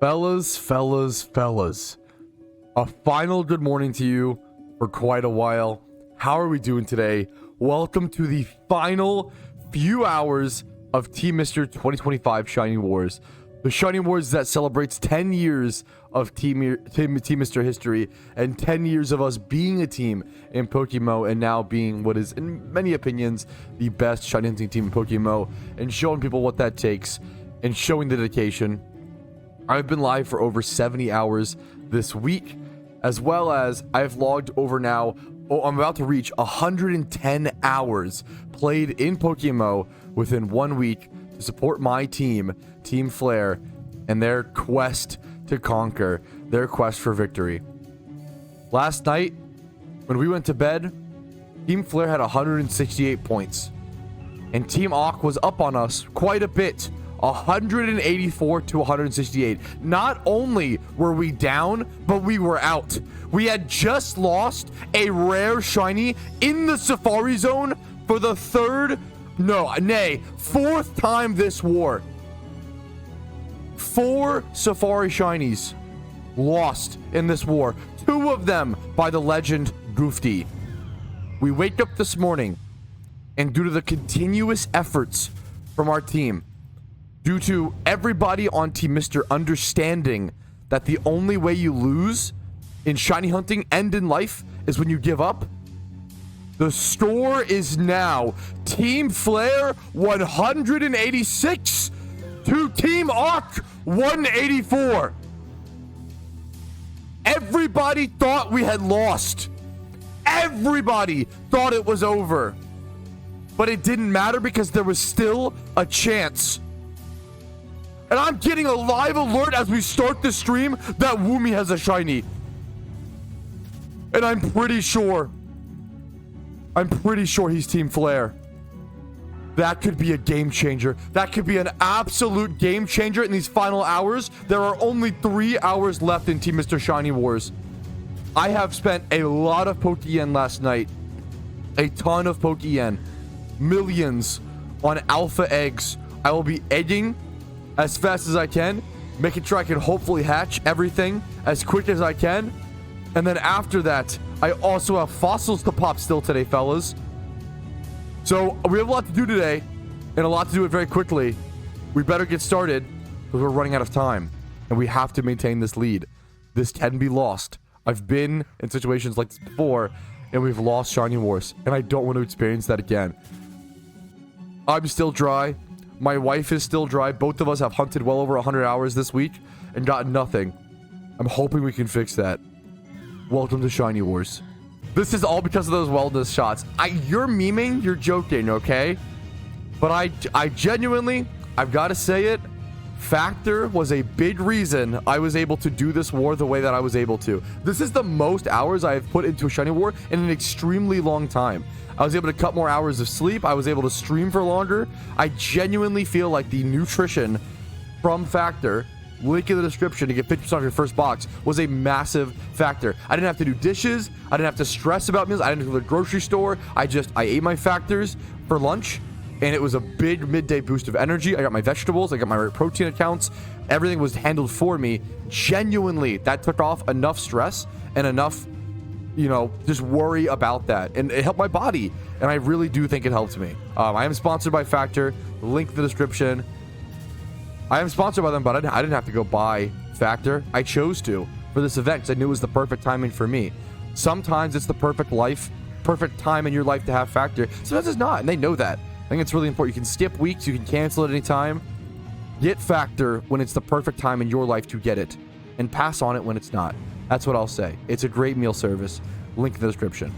Fellas, a final good morning to you for quite a while. How are we doing today? Welcome to the final few hours of Team Mr. 2025 Shiny Wars. The Shiny Wars that celebrates 10 years of Team Mr. history and 10 years of us being a team in PokeMMO and now being what is, in many opinions, the best shiny hunting team in PokeMMO, and showing people what that takes and showing the dedication. I've been live for over 70 hours this week, as well as I've logged over now, I'm about to reach 110 hours played in PokeMMO within 1 week to support my team, Team Flare, and their quest to conquer, their quest for victory. Last night, when we went to bed, Team Flare had 168 points, and Team Aqu was up on us quite a bit. 184 to 168. Not only were we down, but we were out. We had just lost a rare shiny in the Safari Zone for the fourth time this war. 4 Safari shinies lost in this war. 2 of them by the legend Goofy. We wake up this morning, and due to the continuous efforts from our team, due to everybody on Team Mr. understanding that the only way you lose in shiny hunting and in life is when you give up, the score is now Team Flare 186 to Team Aqu 184. Everybody thought we had lost. Everybody thought it was over. But it didn't matter because there was still a chance. And I'm getting a live alert as we start the stream that Woomy has a shiny. And I'm pretty sure he's Team Flare. That could be a game changer. That could be an absolute game changer in these final hours. There are only 3 hours left in Team Mr. Shiny Wars. I have spent a lot of Pokeyen last night. A ton of Pokeyen. Millions on alpha eggs. I will be egging as fast as I can, making sure I can hopefully hatch everything as quick as I can. And then after that, I also have fossils to pop still today, fellas. So we have a lot to do today, and a lot to do it very quickly. We better get started because we're running out of time, and we have to maintain this lead. This can be lost. I've been in situations like this before, and we've lost Shiny Wars, and I don't want to experience that again. I'm still dry. My wife is still dry. Both of us have hunted well over 100 hours this week and got nothing. I'm hoping we can fix that. Welcome to Shiny Wars. This is all because of those wellness shots. You're memeing, you're joking, okay? But I genuinely, I've got to say it, Factor was a big reason I was able to do this war the way that I was able to. This is the most hours I have put into a Shiny War in an extremely long time. I was able to cut more hours of sleep. I was able to stream for longer. I genuinely feel like the nutrition from Factor, link in the description to get 50% off your first box, was a massive factor. I didn't have to do dishes. I didn't have to stress about meals. I didn't go to the grocery store. I ate my Factors for lunch, and it was a big midday boost of energy. I got my vegetables. I got my protein accounts. Everything was handled for me. Genuinely, that took off enough stress and enough, just worry about that, and it helped my body, and I really do think it helped me. I am sponsored by Factor, link in the description. I am sponsored by them, but I didn't have to go buy Factor. I chose to for this event because I knew it was the perfect timing for me. Sometimes it's the perfect time in your life to have Factor. Sometimes it's not, and they know that. I think it's really important. You can skip weeks, you can cancel at any time. Get Factor when it's the perfect time in your life to get it, and pass on it when it's not. That's what I'll say. It's a great meal service. Link in the description.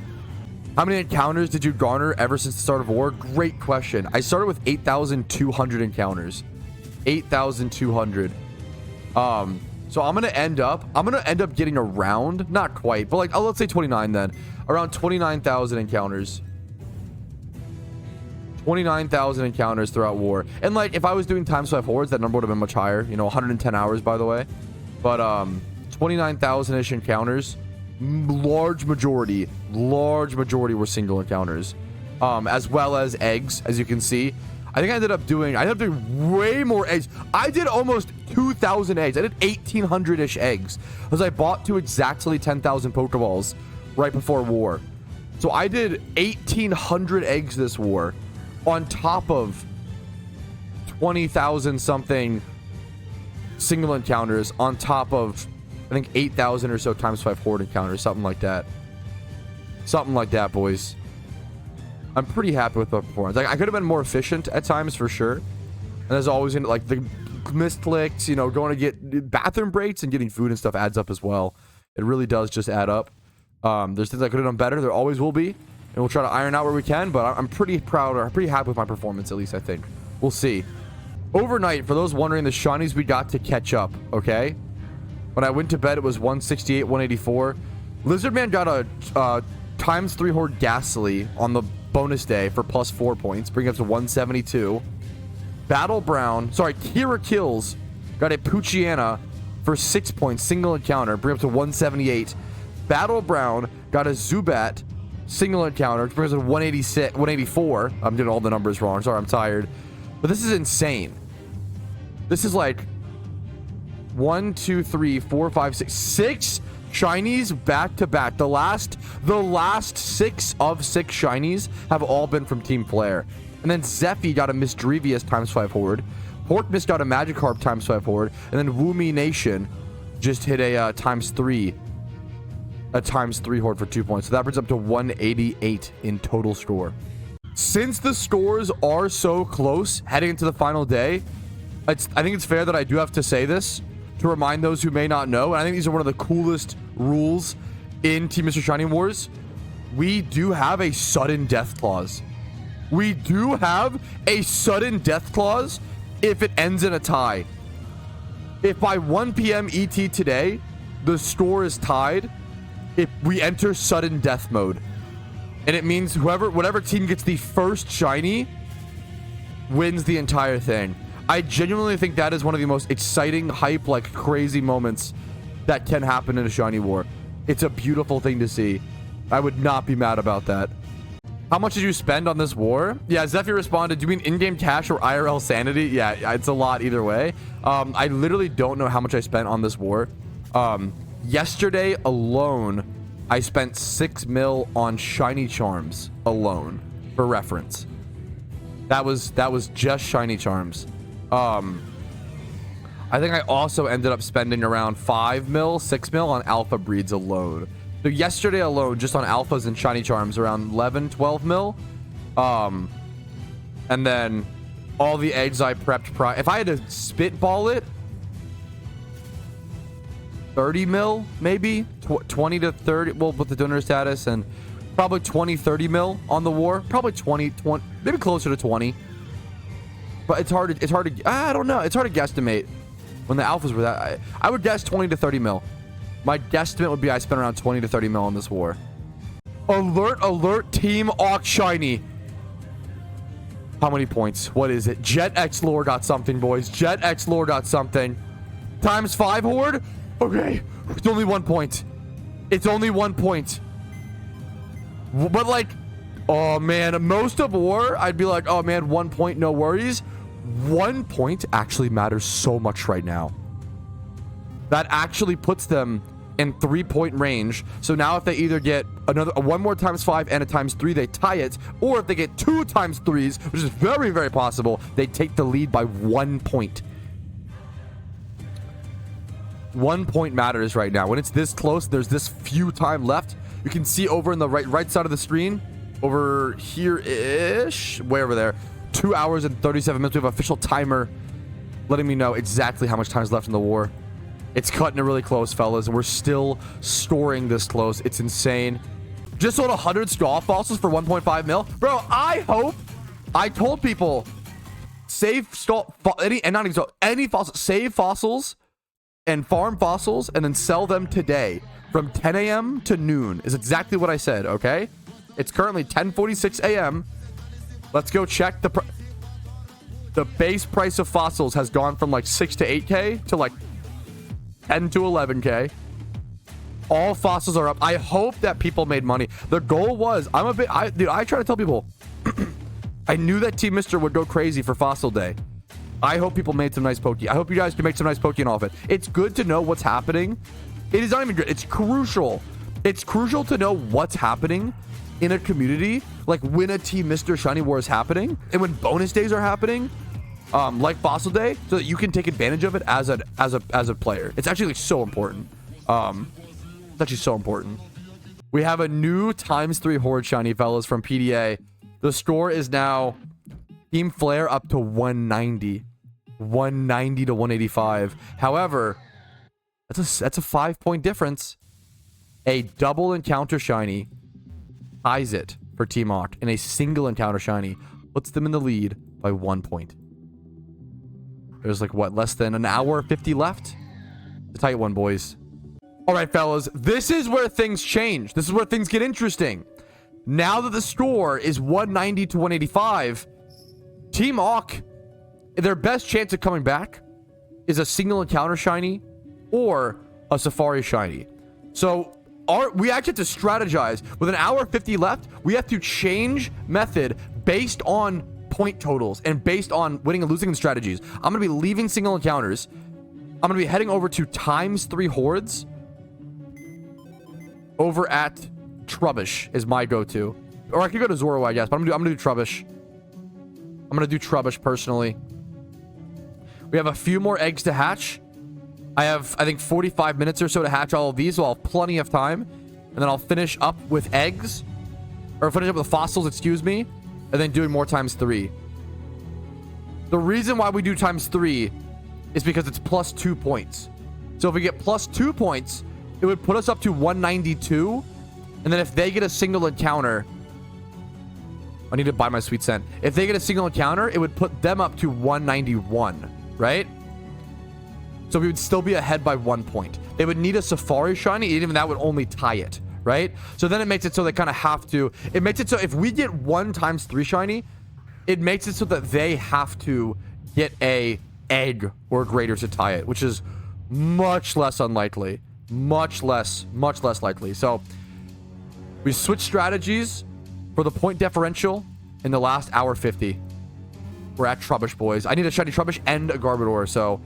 How many encounters did you garner ever since the start of war? Great question. I started with 8,200 encounters. 8,200. So I'm gonna end up getting around, not quite, but let's say 29 then. Around 29,000 encounters. 29,000 encounters throughout war. And if I was doing time swipe hordes, that number would have been much higher. 110 hours, by the way. But 29,000-ish encounters. Large majority were single encounters, as well as eggs. As you can see, I think I ended up doing way more eggs. I did almost 2,000 eggs. I did 1,800-ish eggs because I bought to exactly 10,000 Pokeballs right before war. So I did 1,800 eggs this war on top of 20,000 something single encounters on top of, I think, 8,000 or so times 5 horde encounters, something like that. Something like that, boys. I'm pretty happy with the performance. Like, I could have been more efficient at times for sure. And there's always, like, the missed clicks, you know, going to get bathroom breaks and getting food and stuff adds up as well. It really does just add up. There's things I could have done better. There always will be. And we'll try to iron out where we can. But I'm pretty proud, or pretty happy with my performance, at least, I think. We'll see. Overnight, for those wondering, the shinies we got to catch up, okay? When I went to bed, it was 168, 184. Lizardman got a times 3 horde Ghastly on the bonus day for plus 4 points, bringing up to 172. Battle Brown, sorry, Kira Kills got a Poochyena for 6 points, single encounter, bring up to 178. Battle Brown got a Zubat single encounter, brings up to 186, 184. I'm getting all the numbers wrong. Sorry, I'm tired. But this is insane. This is like 1, 2, 3, 4, 5, 6 shinies back to back. The last 6 of 6 shinies have all been from Team Flare. And then Zephy got a Misdrevious times 5 horde. Porkmiss got a Magikarp times 5 horde. And then Woomy Nation just hit a times 3 horde for 2 points. So that brings up to 188 in total score. Since the scores are so close heading into the final day, I think it's fair that I do have to say this to remind those who may not know. And I think these are one of the coolest rules in Team Mr. Shiny Wars. We do have a sudden death clause. We do have a sudden death clause if it ends in a tie. If by 1 p.m. ET today, the score is tied, if we enter sudden death mode. And it means whatever team gets the first shiny wins the entire thing. I genuinely think that is one of the most exciting, hype, like crazy moments that can happen in a shiny war. It's a beautiful thing to see. I would not be mad about that. How much did you spend on this war? Yeah, Zephy responded, do you mean in-game cash or IRL sanity? Yeah, it's a lot either way. I literally don't know how much I spent on this war. Yesterday alone, I spent 6 mil on shiny charms alone, for reference. That was just shiny charms. I think I also ended up spending around 5 mil, 6 mil on alpha breeds alone. So yesterday alone, just on alphas and shiny charms, around 11, 12 mil. And then all the eggs I prepped prior. If I had to spitball it, 30 mil, maybe 20 to 30. Well, with the donor status, and probably 20, 30 mil on the war. Probably 20, maybe closer to 20. But it's hard to, I don't know. It's hard to guesstimate when the alphas were that. I would guess 20 to 30 mil. My guesstimate would be I spent around 20 to 30 mil on this war. Alert, alert, Team Awk Shiny. How many points? What is it? Jet X Lore got something, boys. Jet X Lore got something. Times 5 horde? Okay. It's only 1 point. It's only 1 point. But like, oh man, most of war, I'd be like, oh man, 1 point, no worries. 1 point actually matters so much right now. That actually puts them in 3-point range. So now if they either get one more times 5 and a times 3, they tie it. Or if they get 2 times 3s, which is very, very possible, they take the lead by 1 point. 1 point matters right now. When it's this close, there's this few time left. You can see over in the right side of the screen, over here-ish, way over there, 2 hours and 37 minutes. We have an official timer letting me know exactly how much time is left in the war. It's cutting it really close, fellas, and we're still scoring this close. It's insane. Just sold 100 straw fossils for 1.5 mil. Bro, I told people, save any fossils, save fossils and farm fossils, and then sell them today from 10 a.m. to noon is exactly what I said, okay? It's currently 10:46 a.m. Let's go check the base price of fossils has gone from like 6 to 8K to like 10 to 11K. All fossils are up. I hope that people made money. The goal was, I try to tell people I knew that Team Mister would go crazy for Fossil Day. I hope people made some nice Poke. I hope you guys can make some nice Poke off it. It's good to know what's happening. It is not even good. It's crucial. It's crucial to know what's happening in a community, like when a Team Mr. Shiny War is happening and when bonus days are happening, like Fossil Day, so that you can take advantage of it as a player. It's actually like so important. It's actually so important. We have a new ×3 Horde Shiny, fellas, from PDA. The score is now Team Flare up to 190. 190 to 185. However, that's a 5-point difference. A double encounter shiny ties it for Team Hawk, and a single encounter shiny puts them in the lead by 1 point. There's like, what, less than an hour 50 left? The tight one, boys. All right, fellas, this is where things change. This is where things get interesting. Now that the score is 190 to 185, Team Hawk, their best chance of coming back is a single encounter shiny or a Safari shiny. So we actually have to strategize. With an hour 50 left, we have to change method based on point totals and based on winning and losing strategies. I'm going to be leaving single encounters. I'm going to be heading over to ×3 hordes. Over at Trubbish is my go-to. Or I could go to Zoro, I guess, but I'm gonna do Trubbish. I'm gonna do Trubbish personally. We have a few more eggs to hatch. I have, I think, 45 minutes or so to hatch all of these, so I'll have plenty of time. And then I'll finish up with eggs. Or finish up with fossils, excuse me. And then doing more ×3. The reason why we do ×3 is because it's +2 points. So if we get +2 points, it would put us up to 192. And then if they get a single encounter, I need to buy my sweet scent. If they get a single encounter, it would put them up to 191, right? So we would still be ahead by 1 point. They would need a Safari shiny, and even that would only tie it, right? So then it makes it so they kind of have to. It makes it so if we get 1 ×3 shiny, it makes it so that they have to get a egg or greater to tie it, which is much less unlikely. Much less likely. So we switch strategies for the point differential in the last hour 50. We're at Trubbish, boys. I need a shiny Trubbish and a Garbodor, so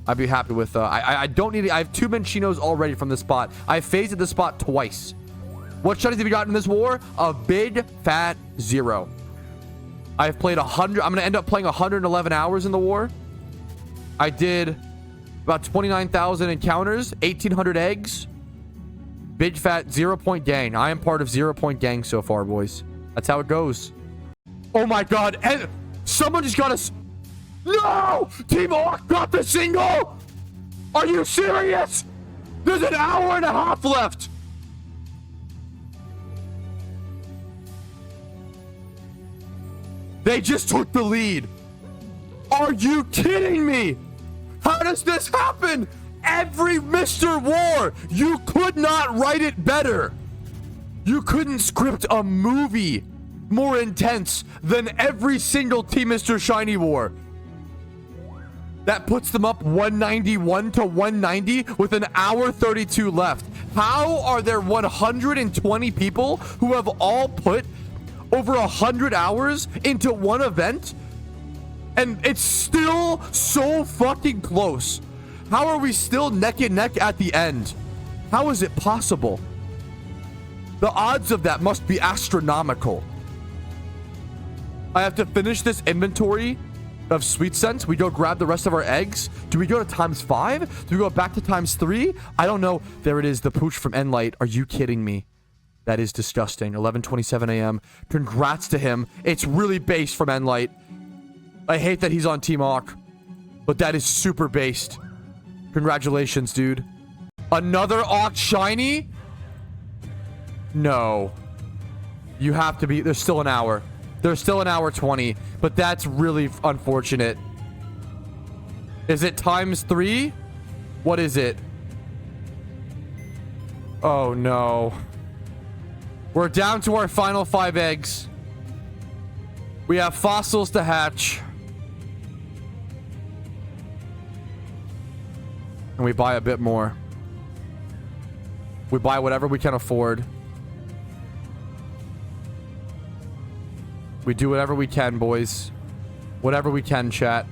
I'd be happy with I don't need it. I have 2 Minchinos already from this spot. I phased at this spot twice. What shinies have we got in this war? A big fat 0. I've played 100. I'm gonna end up playing 111 hours in the war. I did about 29,000 encounters, 1,800 eggs. Big fat 0-point gang. I am part of 0-point gang so far, boys. That's how it goes. Oh my god. And someone just got us. No! Team Hawk got the single! Are you serious? There's an hour and a half left. They just took the lead. Are you kidding me? How does this happen? Every Mr. War, you could not write it better. You couldn't script a movie more intense than every single Team Mr. Shiny War. That puts them up 191 to 190 with an hour 32 left. How are there 120 people who have all put over 100 hours into one event? And it's still so fucking close. How are we still neck and neck at the end? How is it possible? The odds of that must be astronomical. I have to finish this inventory of sweet scents. We go grab the rest of our eggs. Do we go to ×5? Do we go back to ×3? I don't know. There it is, the pooch from Enlight. Are you kidding me? That is disgusting. 11:27 a.m. Congrats to him. It's really based from Enlight. I hate that he's on Team Hawk, but that is super based. Congratulations, dude. Another Hawk shiny? No. You have to be. There's still an hour. There's still an hour 20, but that's really unfortunate. Is it ×3? What is it? Oh, no. We're down to our final 5 eggs. We have fossils to hatch. And we buy a bit more. We buy whatever we can afford. We do whatever we can, boys. Whatever we can, chat.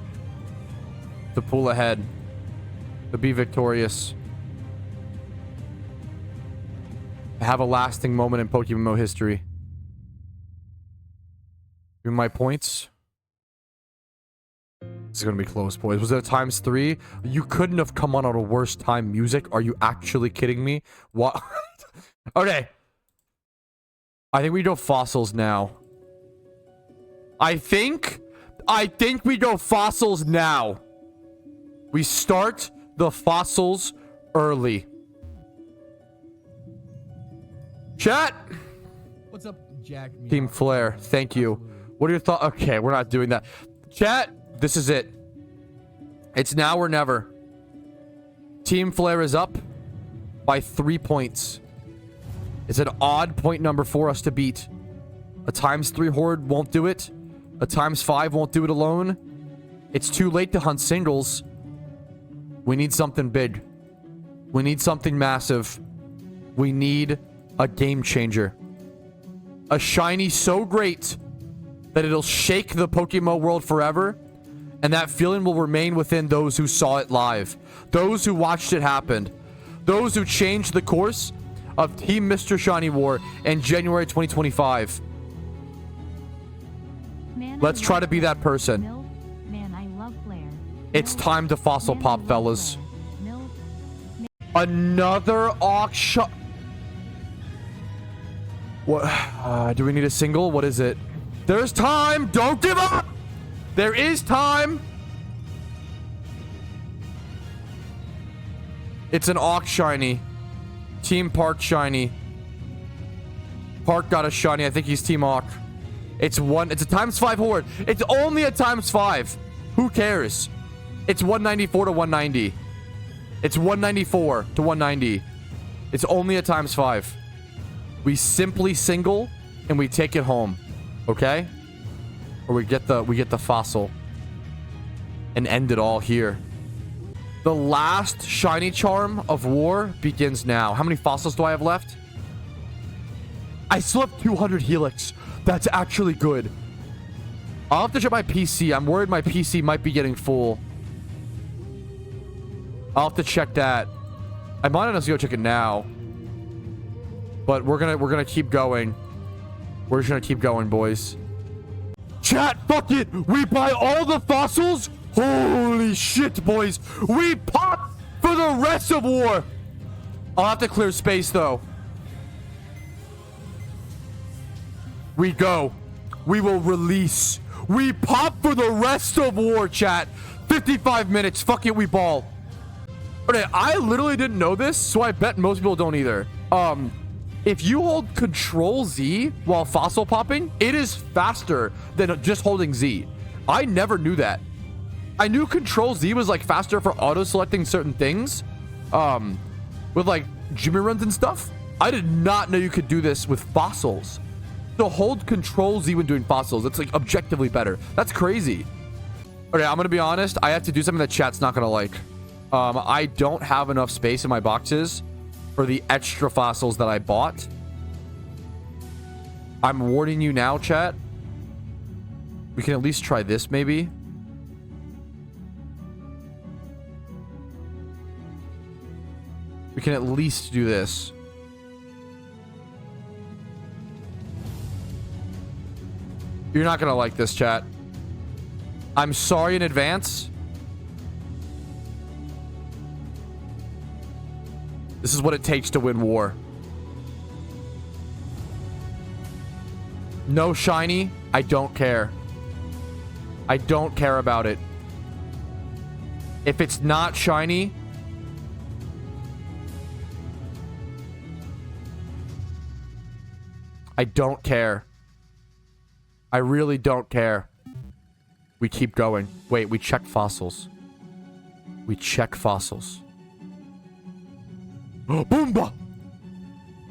To pull ahead. To be victorious. To have a lasting moment in PokeMMO history. Give me my points. This is gonna be close, boys. Was it a ×3? You couldn't have come on at a worse time music. Are you actually kidding me? What? Okay. I think we go fossils now. I think we go fossils now. We start the fossils early. Chat. What's up, Jack? Team Flare, thank you. What are your thoughts? Okay, we're not doing that. Chat, this is it. It's now or never. Team Flare is up by 3 points. It's an odd point number for us to beat. A ×3 horde won't do it. A ×5 won't do it alone. It's too late to hunt singles. We need something big. We need something massive. We need a game changer. A shiny so great that it'll shake the PokeMMO world forever, and that feeling will remain within those who saw it live, those who watched it happen, those who changed the course of Team Mr. Shiny War in January 2025. Man, Let's try to be that person. Man, I love Flare. It's time to fossil Man, pop, I love fellas. Flare. Another auction. What? Do we need a single? What is it? There's time. Don't give up. There is time. It's an Awk shiny. Team Park shiny. Park got a shiny. I think he's Team Awk. It's a ×5 horde. It's only a ×5. Who cares? It's 194 to 190. It's 194 to 190. It's only a ×5. We simply single and we take it home. Okay? Or we get the fossil and end it all here. The last shiny charm of war begins now. How many fossils do I have left? I still have 200 helix. That's actually good. I'll have to check my PC. I'm worried my PC might be getting full. I'll have to check that. I might honestly go check it now. But we're gonna keep going. We're just gonna keep going, boys. Chat, fuck it! We buy all the fossils? Holy shit, boys! We pop for the rest of war! I'll have to clear space, though. We go. We will release. We pop for the rest of war, chat. 55 minutes. Fuck it, we ball. Okay, I literally didn't know this, so I bet most people don't either. If you hold Control Z while fossil popping, it is faster than just holding Z. I never knew that. I knew Control Z was like faster for auto-selecting certain things. With like Jimmy runs and stuff. I did not know you could do this with fossils. So hold Control Z when doing fossils. It's like objectively better. That's crazy. Okay, I'm gonna be honest. I have to do something that chat's not gonna like. I don't have enough space in my boxes for the extra fossils that I bought. I'm warning you now, chat. We can at least try this, maybe. We can at least do this. You're not gonna like this, chat. I'm sorry in advance. This is what it takes to win war. No shiny. I don't care. I don't care about it. If it's not shiny, I don't care. I really don't care. We keep going. Wait, we check fossils. We check fossils. Boomba!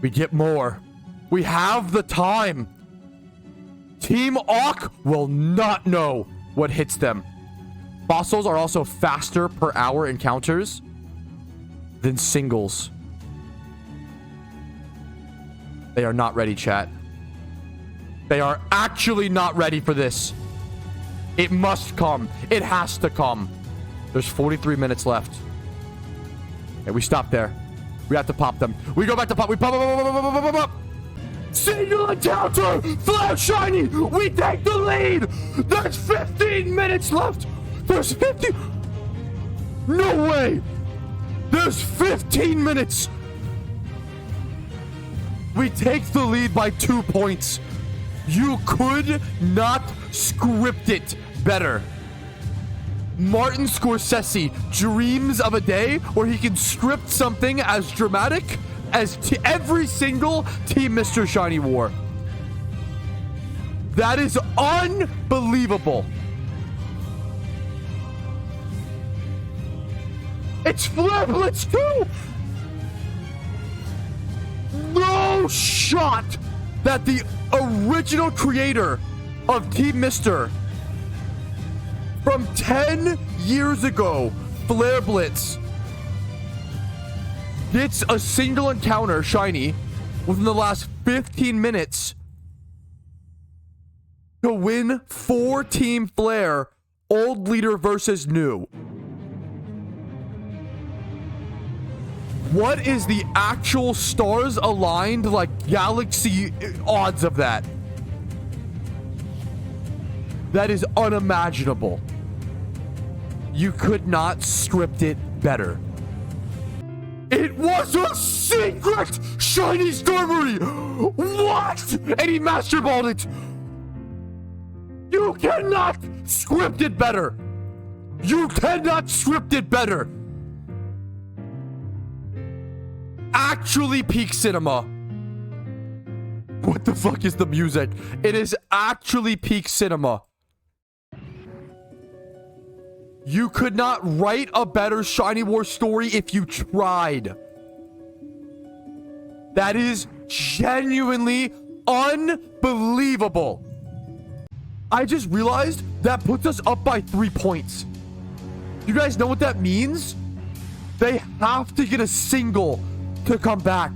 We get more. We have the time. Team Awk will not know what hits them. Fossils are also faster per hour encounters than singles. They are not ready, chat. They are actually not ready for this. It must come. It has to come. There's 43 minutes left. Okay, we stop there. We have to pop them. We go back to pop. We pop. Single encounter! Flare shiny! We take the lead! There's 15 minutes left! There's 15... No way! There's 15 minutes! We take the lead by 2 points. You could not script it better. Martin Scorsese dreams of a day where he can script something as dramatic as every single Team Mr. Shiny War. That is unbelievable. It's Flare Blitz 2! No shot that the original creator of Team Mr. from 10 years ago, Flare Blitz, gets a single encounter shiny within the last 15 minutes to win 4 Team Flare old leader versus new. What is the actual stars aligned like galaxy odds of that? That is unimaginable. You could not script it better. It was a secret shiny Starmie! What? And he master balled it. You cannot script it better. You cannot script it better. Actually peak cinema. What the fuck is the music? It is actually peak cinema. You could not write a better Shiny War story if you tried. That is genuinely unbelievable. I just realized that puts us up by 3 points. You guys know what that means? They have to get a single to come back.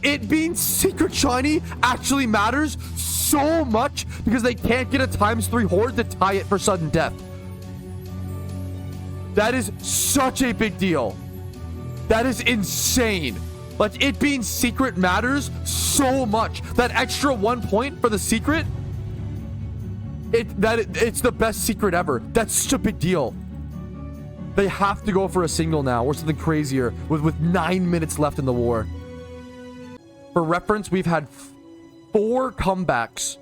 It being secret shiny actually matters so much because they can't get a ×3 horde to tie it for sudden death. That is such a big deal. That is insane. Like, it being secret matters so much. That extra 1 point for the secret, it's the best secret ever. That's such a big deal. They have to go for a single now or something crazier with 9 minutes left in the war. For reference, we've had 4 comebacks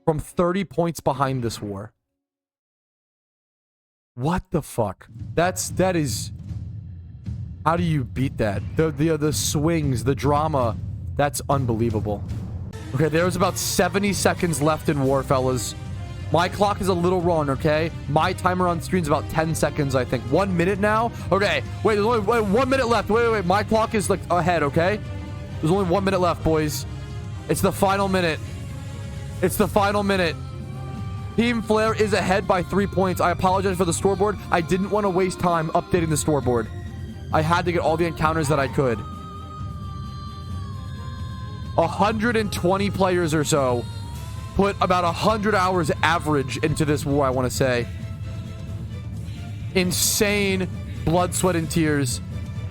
from 30 points behind this war. What the fuck? That is... How do you beat that? The swings, the drama. That's unbelievable. Okay, there's about 70 seconds left in war, fellas. My clock is a little wrong, okay? My timer on screen is about 10 seconds, I think. 1 minute now? Okay, wait, there's only 1 minute left. Wait. My clock is, like, ahead, okay? There's only 1 minute left, boys. It's the final minute. It's the final minute. Team Flare is ahead by 3 points. I apologize for the scoreboard. I didn't want to waste time updating the scoreboard. I had to get all the encounters that I could. 120 players or so put about 100 hours average into this war, I want to say. Insane blood, sweat, and tears.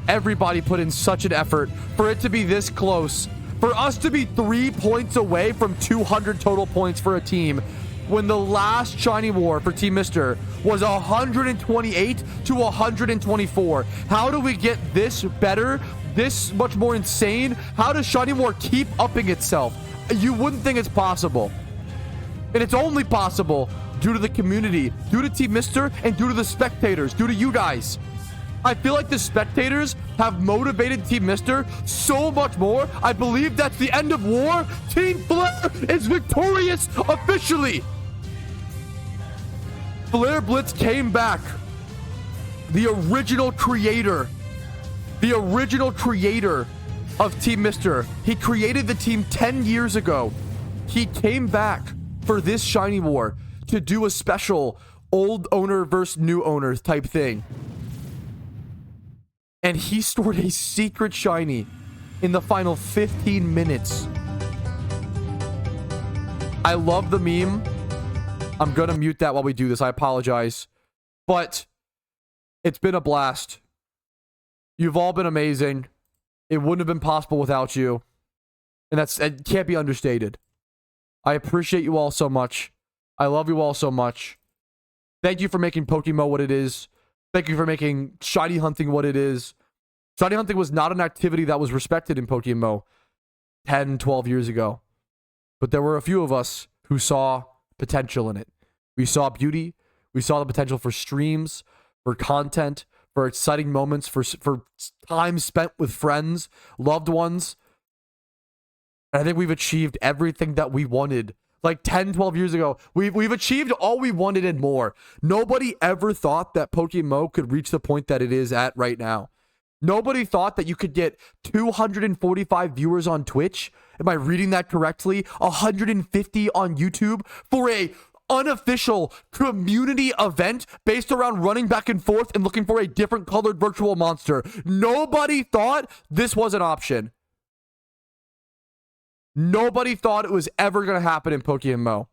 Everybody put in such an effort for it to be this close. For us to be 3 points away from 200 total points for a team when the last Shiny War for Team Mr. was 128 to 124. How do we get this better? This much more insane? How does Shiny War keep upping itself? You wouldn't think it's possible. And it's only possible due to the community, due to Team Mr., and due to the spectators, due to you guys. I feel like the spectators have motivated Team Mr. so much more. I believe that's the end of war. Team Flare is victorious officially. Flare Blitz came back. The original creator of Team Mr. He created the team 10 years ago. He came back for this Shiny War to do a special old owner versus new owner type thing. And he stored a secret shiny in the final 15 minutes. I love the meme. I'm going to mute that while we do this. I apologize. But it's been a blast. You've all been amazing. It wouldn't have been possible without you. And it can't be understated. I appreciate you all so much. I love you all so much. Thank you for making PokeMMO what it is. Thank you for making shiny hunting what it is. Shiny hunting was not an activity that was respected in PokeMMO 10, 12 years ago. But there were a few of us who saw potential in it. We saw beauty. We saw the potential for streams, for content, for exciting moments, for time spent with friends, loved ones. And I think we've achieved everything that we wanted. Like 10, 12 years ago, we've achieved all we wanted and more. Nobody ever thought that PokeMMO could reach the point that it is at right now. Nobody thought that you could get 245 viewers on Twitch. Am I reading that correctly? 150 on YouTube for a unofficial community event based around running back and forth and looking for a different colored virtual monster. Nobody thought this was an option. Nobody thought it was ever going to happen in PokeMMO.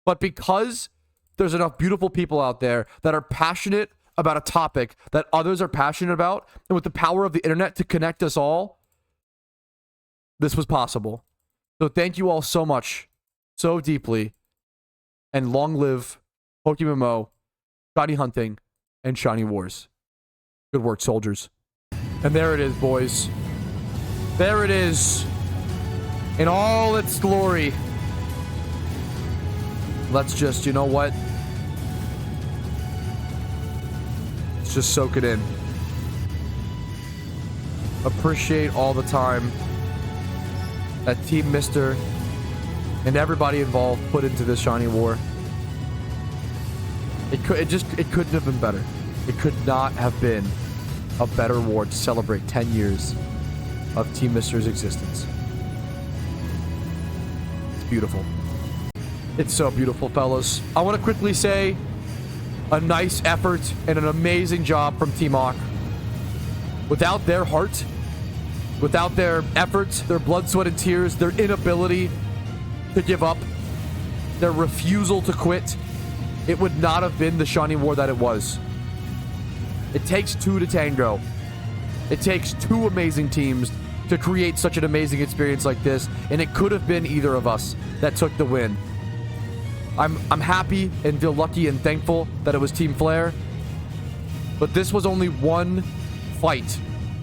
But because there's enough beautiful people out there that are passionate about a topic that others are passionate about, and with the power of the internet to connect us all, this was possible. So thank you all so much, so deeply, and long live PokeMMO, shiny hunting, and shiny wars. Good work, soldiers. And there it is, boys. There it is. In all its glory. Let's just, you know what? Let's just soak it in. Appreciate all the time that Team Mister and everybody involved put into this shiny war. It couldn't have been better. It could not have been a better war to celebrate 10 years of Team Mister's existence. Beautiful. It's so beautiful, fellas. I want to quickly say a nice effort and an amazing job from Team Hawk. Without their heart, without their efforts, their blood, sweat, and tears, their inability to give up, their refusal to quit, it would not have been the shiny war that it was. It takes two to tango. It takes two amazing teams to create such an amazing experience like this, and it could have been either of us that took the win. I'm happy and feel lucky and thankful that it was Team Flare, but this was only one fight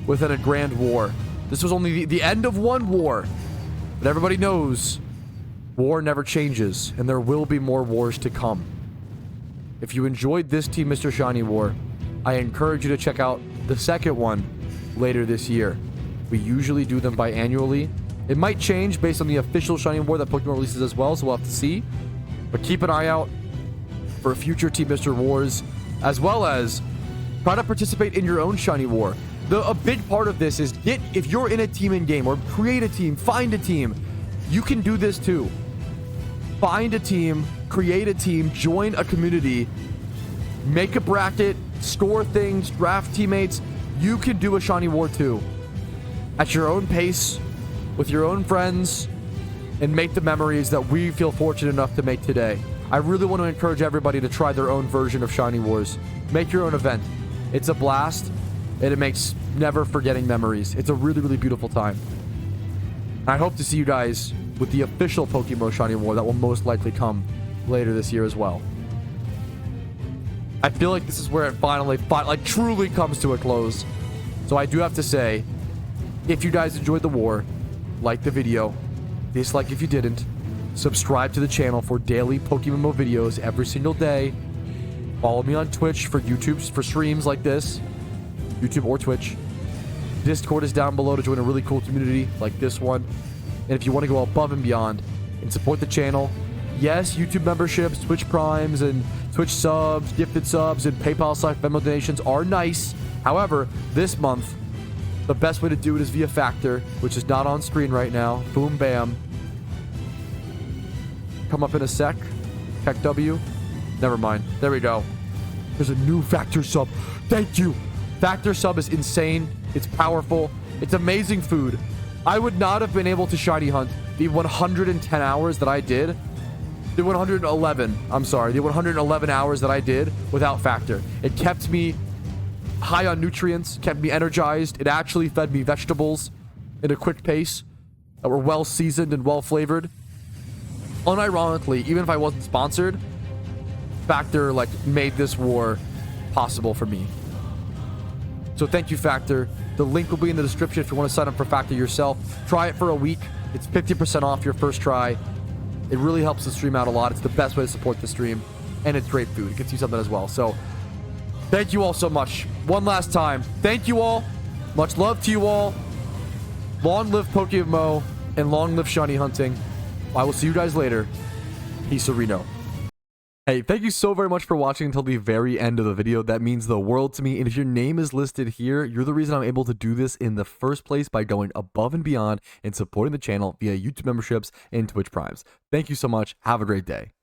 within a grand war. This was only the end of one war, but everybody knows war never changes, and there will be more wars to come. If you enjoyed this Team Mr. Shiny War, I encourage you to check out the second one later this year. We usually do them biannually. It might change based on the official Shiny War that Pokemon releases as well, so we'll have to see. But keep an eye out for future Team Mr. Wars, as well as try to participate in your own Shiny War. A big part of this is if you're in a team in game, or create a team, find a team. You can do this too. Find a team, create a team, join a community, make a bracket, score things, draft teammates. You can do a Shiny War too. At your own pace, with your own friends, and make the memories that we feel fortunate enough to make today. I really want to encourage everybody to try their own version of Shiny Wars. Make your own event. It's a blast, and it makes never forgetting memories. It's a really, really beautiful time. I hope to see you guys with the official PokeMMO Shiny War that will most likely come later this year as well. I feel like this is where it finally truly comes to a close. So I do have to say, if you guys enjoyed the war, like the video, dislike if you didn't, subscribe to the channel for daily PokeMMO videos every single day. Follow me on Twitch for for streams like this, YouTube or Twitch. Discord is down below to join a really cool community like this one. And if you want to go above and beyond and support the channel, yes, YouTube memberships, Twitch Primes, and Twitch subs, gifted subs, and PayPal/Venmo donations are nice. However, this month, the best way to do it is via Factor, which is not on screen right now. Boom, bam. Come up in a sec. Tech W. Never mind. There we go. There's a new Factor sub. Thank you. Factor sub is insane. It's powerful. It's amazing food. I would not have been able to shiny hunt the 110 hours that I did The 111, I'm sorry, the 111 hours that I did without Factor. It kept me high on nutrients, kept me energized. It actually fed me vegetables at a quick pace that were well seasoned and well flavored. Unironically, even if I wasn't sponsored, Factor like made this war possible for me. So thank you, Factor. The link will be in the description if you want to sign up for Factor yourself. Try it for a week. It's 50% off your first try. It really helps the stream out a lot. It's the best way to support the stream. And it's great food. It gets you something as well. So thank you all so much. One last time. Thank you all. Much love to you all. Long live PokeMMO and long live shiny hunting. I will see you guys later. Peace, Reno. Hey, thank you so very much for watching until the very end of the video. That means the world to me. And if your name is listed here, you're the reason I'm able to do this in the first place by going above and beyond and supporting the channel via YouTube memberships and Twitch Primes. Thank you so much. Have a great day.